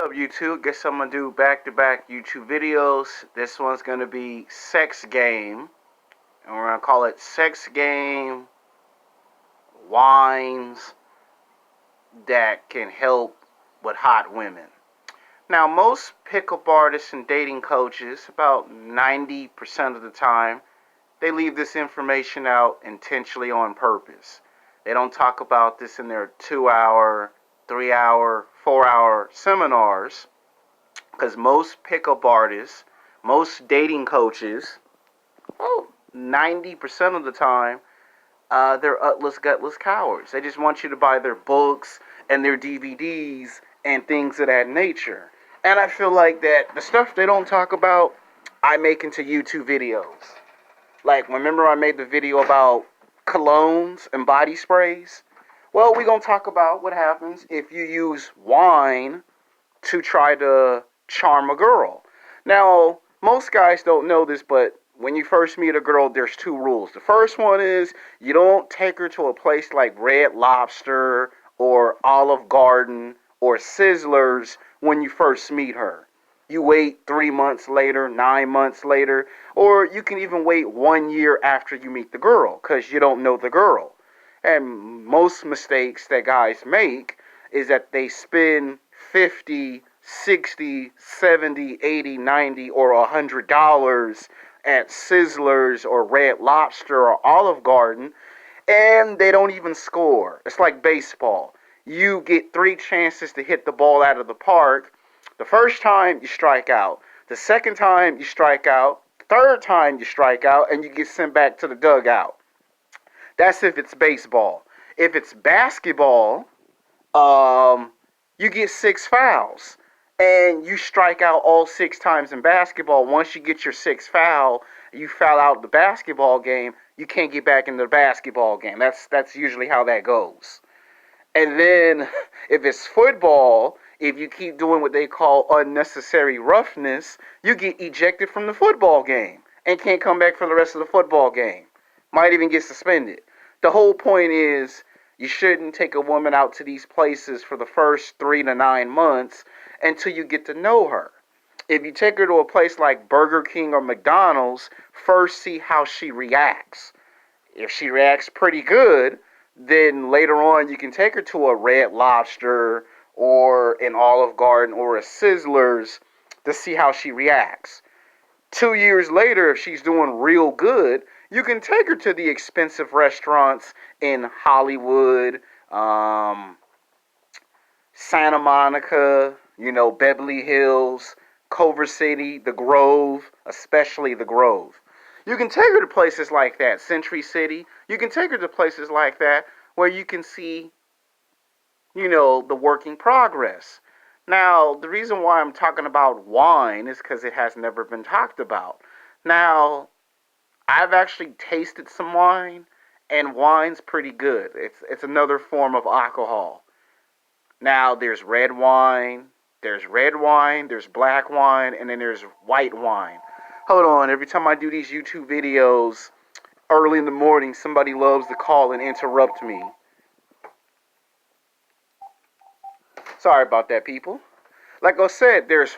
What's up, YouTube? Guess I'm gonna do back-to-back YouTube videos. This one's gonna be sex game, and we're gonna call it sex game wines that can help with hot women. Now, most pickup artists and dating coaches, about 90% of the time, they leave this information out intentionally on purpose. They don't talk about this in their 2-hour, 3-hour, 4-hour seminars. Because most pickup artists, most dating coaches, 90% of the time, they're utless, gutless cowards. They just want you to buy their books and their DVDs and things of that nature. And I feel like that the stuff they don't talk about, I make into YouTube videos. Like, remember I made the video about colognes and body sprays? Well, we're going to talk about what happens if you use wine to try to charm a girl. Now, most guys don't know this, but when you first meet a girl, there's two rules. The first one is you don't take her to a place like Red Lobster or Olive Garden or Sizzlers when you first meet her. You wait 3 months later, 9 months later, or you can even wait 1 year after you meet the girl because you don't know the girl. And most mistakes that guys make is that they spend 50, 60, 70, 80, 90, or $100 at Sizzlers or Red Lobster or Olive Garden, and they don't even score. It's like baseball. You get 3 chances to hit the ball out of the park. The first time, you strike out. The second time, you strike out. Third time, you strike out, and you get sent back to the dugout. That's if it's baseball. If it's basketball, you get 6 fouls. And you strike out all 6 times in basketball. Once you get your 6th foul, you foul out the basketball game, you can't get back into the basketball game. That's usually how that goes. And then if it's football, if you keep doing what they call unnecessary roughness, you get ejected from the football game and can't come back for the rest of the football game. Might even get suspended. The whole point is you shouldn't take a woman out to these places for the first 3 to 9 months until you get to know her. If you take her to a place like Burger King or McDonald's, first see how she reacts. If she reacts pretty good, then later on you can take her to a Red Lobster or an Olive Garden or a Sizzlers to see how she reacts. 2 years later, if she's doing real good, you can take her to the expensive restaurants in Hollywood, Santa Monica, Beverly Hills, Culver City, the Grove, especially the Grove. You can take her to places like that, Century City. You can take her to places like that where you can see, the working progress. Now, the reason why I'm talking about wine is because it has never been talked about. Now, I've actually tasted some wine, and wine's pretty good. It's another form of alcohol. Now, there's red wine, there's black wine, and then there's white wine. Hold on, every time I do these YouTube videos, early in the morning, somebody loves to call and interrupt me. Sorry about that, people. Like I said, there's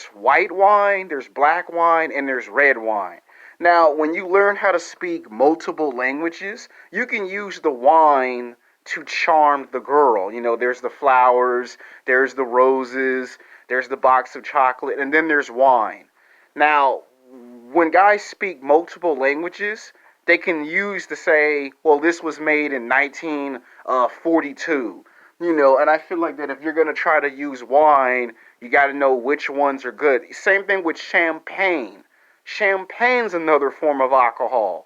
white wine, there's black wine, and there's red wine. Now, when you learn how to speak multiple languages, you can use the wine to charm the girl. There's the flowers, there's the roses, there's the box of chocolate, and then there's wine. Now, when guys speak multiple languages, they can use to say, well, this was made in 1942. And I feel like that if you're going to try to use wine, you got to know which ones are good. Same thing with champagne. Champagne's another form of alcohol.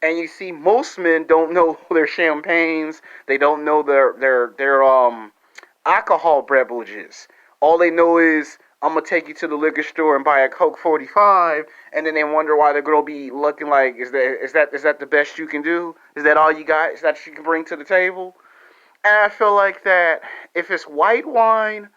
And you see, most men don't know their champagnes. They don't know their alcohol beverages. All they know is, I'm going to take you to the liquor store and buy a Coke 45, and then they wonder why the girl be looking like, is that the best you can do? Is that all you got? Is that what you can bring to the table? And I feel like that if it's white wine,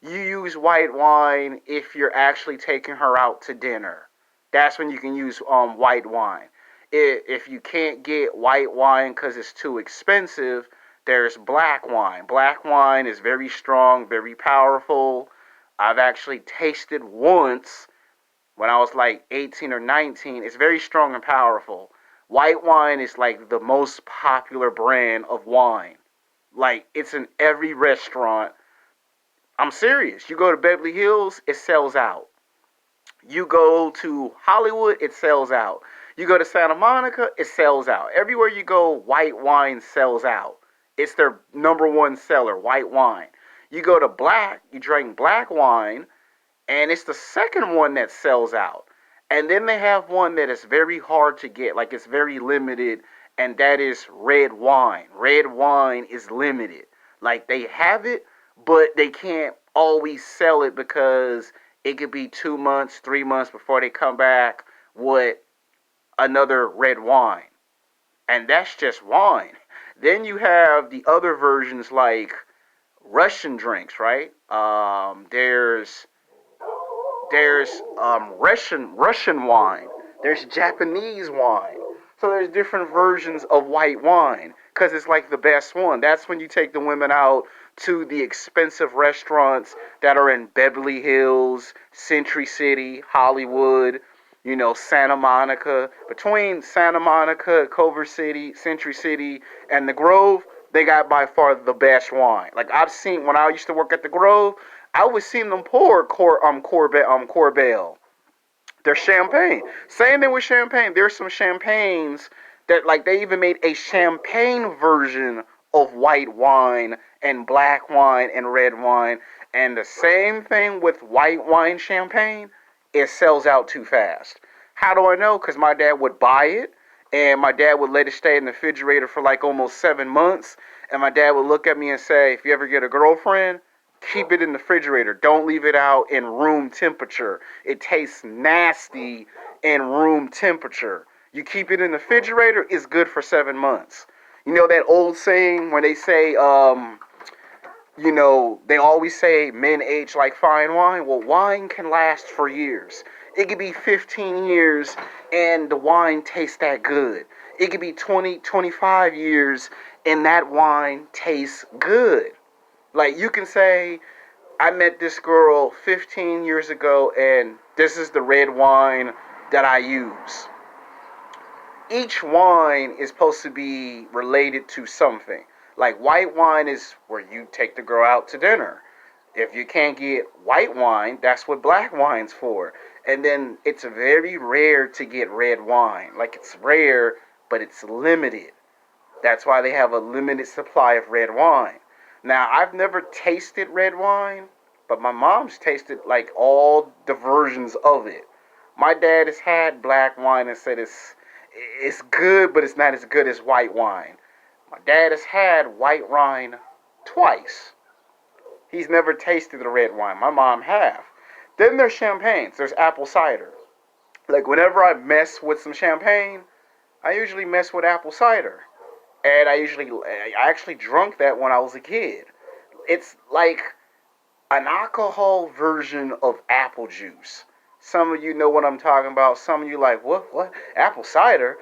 you use white wine if you're actually taking her out to dinner. That's when you can use white wine. If you can't get white wine because it's too expensive, there's black wine. Black wine is very strong, very powerful. I've actually tasted once when I was like 18 or 19. It's very strong and powerful. White wine is like the most popular brand of wine. Like, it's in every restaurant. I'm serious. You go to Beverly Hills, it sells out. You go to Hollywood, it sells out. You go to Santa Monica, it sells out. Everywhere you go, white wine sells out. It's their number one seller, white wine. You go to black, you drink black wine, and it's the second one that sells out. And then they have one that is very hard to get, like it's very limited, and that is red wine. Red wine is limited. Like, they have it, but they can't always sell it because it could be 2 months, 3 months before they come back with another red wine. And that's just wine. Then you have the other versions like Russian drinks, right? There's Russian wine. There's Japanese wine. So there's different versions of white wine because it's like the best one. That's when you take the women out to the expensive restaurants that are in Beverly Hills, Century City, Hollywood, Santa Monica. Between Santa Monica, Culver City, Century City, and the Grove, they got by far the best wine. Like, I've seen when I used to work at the Grove, I was seeing them pour Corbel. There's champagne. Same thing with champagne. There's some champagnes that, like, they even made a champagne version of white wine and black wine and red wine. And the same thing with white wine champagne, it sells out too fast. How do I know? Because my dad would buy it, and my dad would let it stay in the refrigerator for like almost 7 months. And my dad would look at me and say, if you ever get a girlfriend, keep it in the refrigerator. Don't leave it out in room temperature. It tastes nasty in room temperature. You keep it in the refrigerator, it's good for 7 months. You know that old saying when they say, they always say men age like fine wine. Well, wine can last for years. It could be 15 years and the wine tastes that good. It could be 20, 25 years and that wine tastes good. Like, you can say, I met this girl 15 years ago and this is the red wine that I use. Each wine is supposed to be related to something. Like, white wine is where you take the girl out to dinner. If you can't get white wine, that's what black wine's for. And then it's very rare to get red wine. Like, it's rare, but it's limited. That's why they have a limited supply of red wine. Now, I've never tasted red wine, but my mom's tasted like all the versions of it. My dad has had black wine and said it's good, but it's not as good as white wine. My dad has had white wine twice. He's never tasted the red wine. My mom have. Then there's champagnes. There's apple cider. Like, whenever I mess with some champagne, I usually mess with apple cider. And I actually drunk that when I was a kid. It's like an alcohol version of apple juice. Some of you know what I'm talking about. Some of you like, what? Apple cider?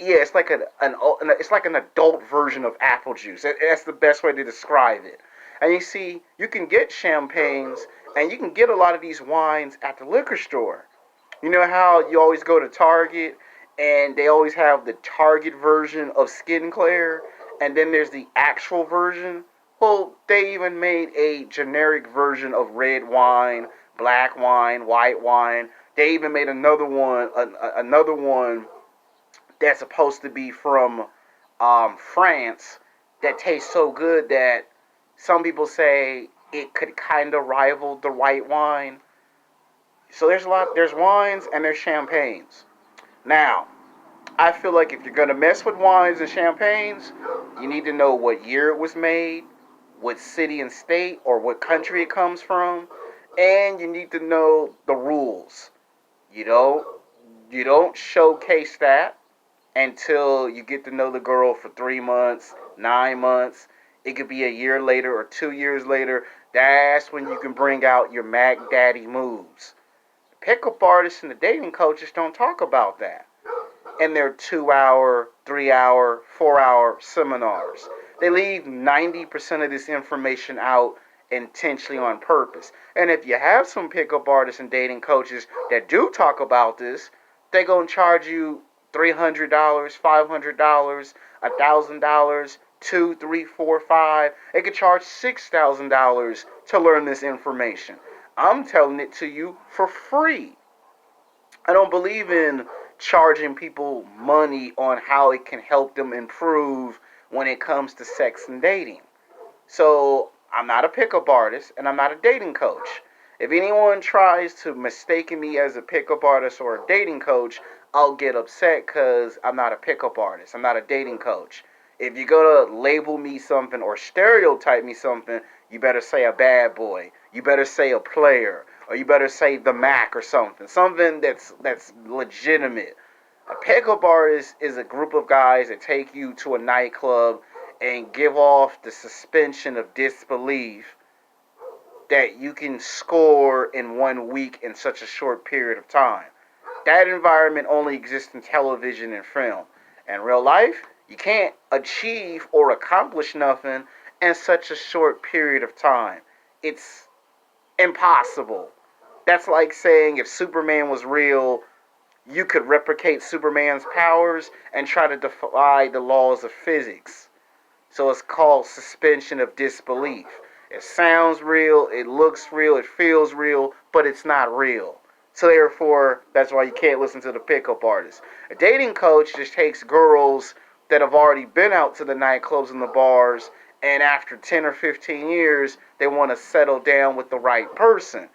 Yeah, it's like it's like an adult version of apple juice. That's the best way to describe it. And you see, you can get champagnes and you can get a lot of these wines at the liquor store. You know how you always go to Target and they always have the Target version of Skin Clear, and then there's the actual version? Well, they even made a generic version of red wine, black wine, white wine. They even made another one that's supposed to be from France that tastes so good that some people say it could kind of rival the white wine. So there's wines and there's champagnes. Now, I feel like if you're going to mess with wines and champagnes, you need to know what year it was made, what city and state or what country it comes from, and you need to know the rules. You don't you don't showcase that until you get to know the girl for 3 months, 9 months. It could be a year later or 2 years later. That's when you can bring out your Mac Daddy moves. Pickup artists and the dating coaches don't talk about that in their 2 hour, 3 hour, 4 hour seminars. They leave 90% of this information out intentionally on purpose. And if you have some pickup artists and dating coaches that do talk about this, they gonna charge you $300, $500, $1,000, two, three, four, five. They could charge $6,000 to learn this information. I'm telling it to you for free. I don't believe in charging people money on how it can help them improve when it comes to sex and dating. So I'm not a pickup artist and I'm not a dating coach. If anyone tries to mistake me as a pickup artist or a dating coach, I'll get upset because I'm not a pickup artist. I'm not a dating coach. If you're going to label me something or stereotype me something, you better say a bad boy. You better say a player. Or you better say the Mac or something. Something that's legitimate. A pickup artist is a group of guys that take you to a nightclub and give off the suspension of disbelief that you can score in 1 week in such a short period of time. That environment only exists in television and film. In real life, you can't achieve or accomplish nothing in such a short period of time. It's impossible. That's like saying if Superman was real, you could replicate Superman's powers and try to defy the laws of physics. So it's called suspension of disbelief. It sounds real, it looks real, it feels real, but it's not real. So therefore, that's why you can't listen to the pickup artist. A dating coach just takes girls that have already been out to the nightclubs and the bars, and after 10 or 15 years, they want to settle down with the right person.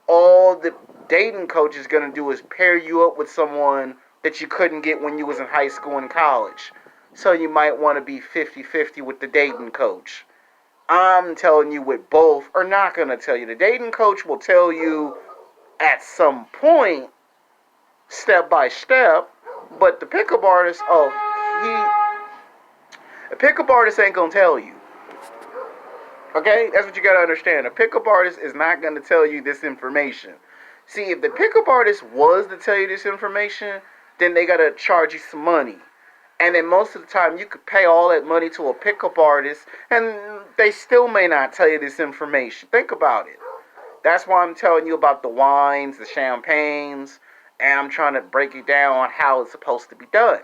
All the dating coach is going to do is pair you up with someone that you couldn't get when you was in high school and college. So you might want to be 50-50 with the dating coach. I'm telling you what both are not going to tell you. The dating coach will tell you at some point, step by step, but the pickup artist, the pickup artist ain't going to tell you. Okay? That's what you got to understand. A pickup artist is not going to tell you this information. See, if the pickup artist was to tell you this information, then they got to charge you some money. And then most of the time, you could pay all that money to a pickup artist, and they still may not tell you this information. Think about it. That's why I'm telling you about the wines, the champagnes, and I'm trying to break it down on how it's supposed to be done.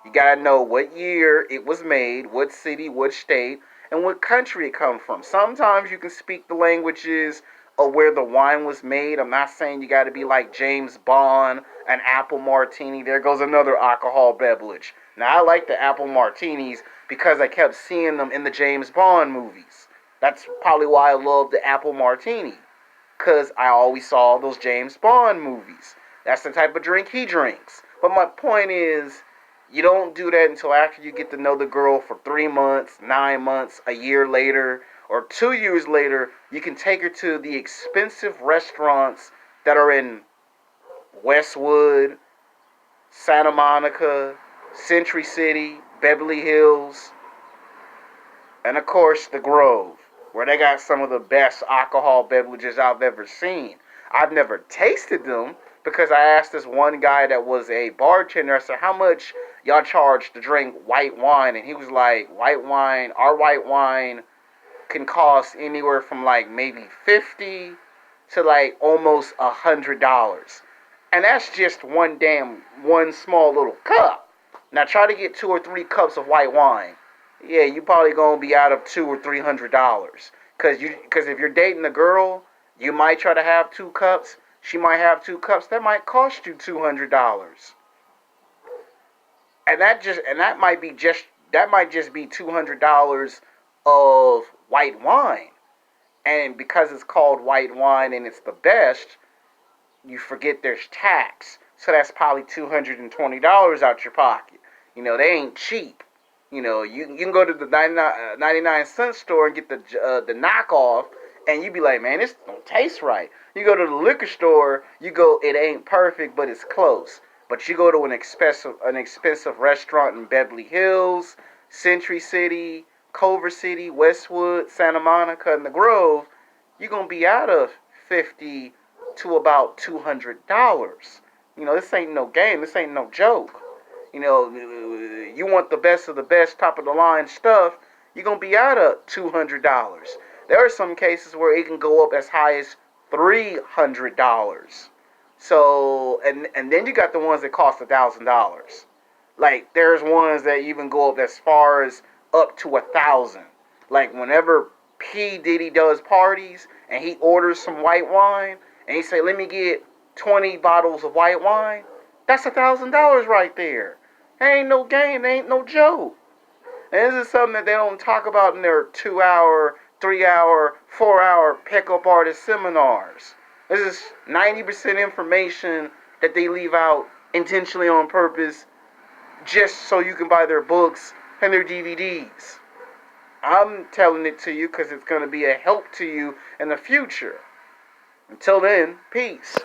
You got to know what year it was made, what city, what state, and what country it come from. Sometimes you can speak the languages of where the wine was made. I'm not saying you got to be like James Bond, an apple martini. There goes another alcohol beverage. Now, I like the apple martinis because I kept seeing them in the James Bond movies. That's probably why I love the apple martini, because I always saw those James Bond movies. That's the type of drink he drinks. But my point is, you don't do that until after you get to know the girl for 3 months, 9 months, a year later, or 2 years later. You can take her to the expensive restaurants that are in Westwood, Santa Monica, Century City, Beverly Hills, and of course the Grove, where they got some of the best alcohol beverages I've ever seen. I've never tasted them because I asked this one guy that was a bartender, I said, how much y'all charge to drink white wine? And he was like, our white wine can cost anywhere from like maybe 50 to like almost $100. And that's just one small little cup. Now try to get 2 or 3 cups of white wine. Yeah, you probably gonna be out of $200 or $300. Cause if you're dating a girl, you might try to have 2 cups. She might have 2 cups. That might cost you $200. And that might just be $200 of white wine. And because it's called white wine and it's the best, you forget there's tax. So that's probably $220 out your pocket. You know, they ain't cheap. You know, you can go to the 99-cent store and get the knockoff, and you be like, man, this don't taste right. You go to the liquor store, it ain't perfect, but it's close. But you go to an expensive restaurant in Beverly Hills, Century City, Culver City, Westwood, Santa Monica, and the Grove, you're gonna be out of $50 to about $200. You know, this ain't no game. This ain't no joke. You know, you want the best of the best, top of the line stuff, you're going to be out of $200. There are some cases where it can go up as high as $300. So, and then you got the ones that cost $1,000. Like there's ones that even go up as far as up to 1,000. Like whenever P Diddy does parties and he orders some white wine and he say, "Let me get 20 bottles of white wine," that's $1,000 right there. Ain't no game, ain't no joke. And this is something that they don't talk about in their 2 hour, 3 hour, 4 hour pickup artist seminars. This is 90% information that they leave out intentionally on purpose just so you can buy their books and their DVDs. I'm telling it to you because it's going to be a help to you in the future. Until then, peace.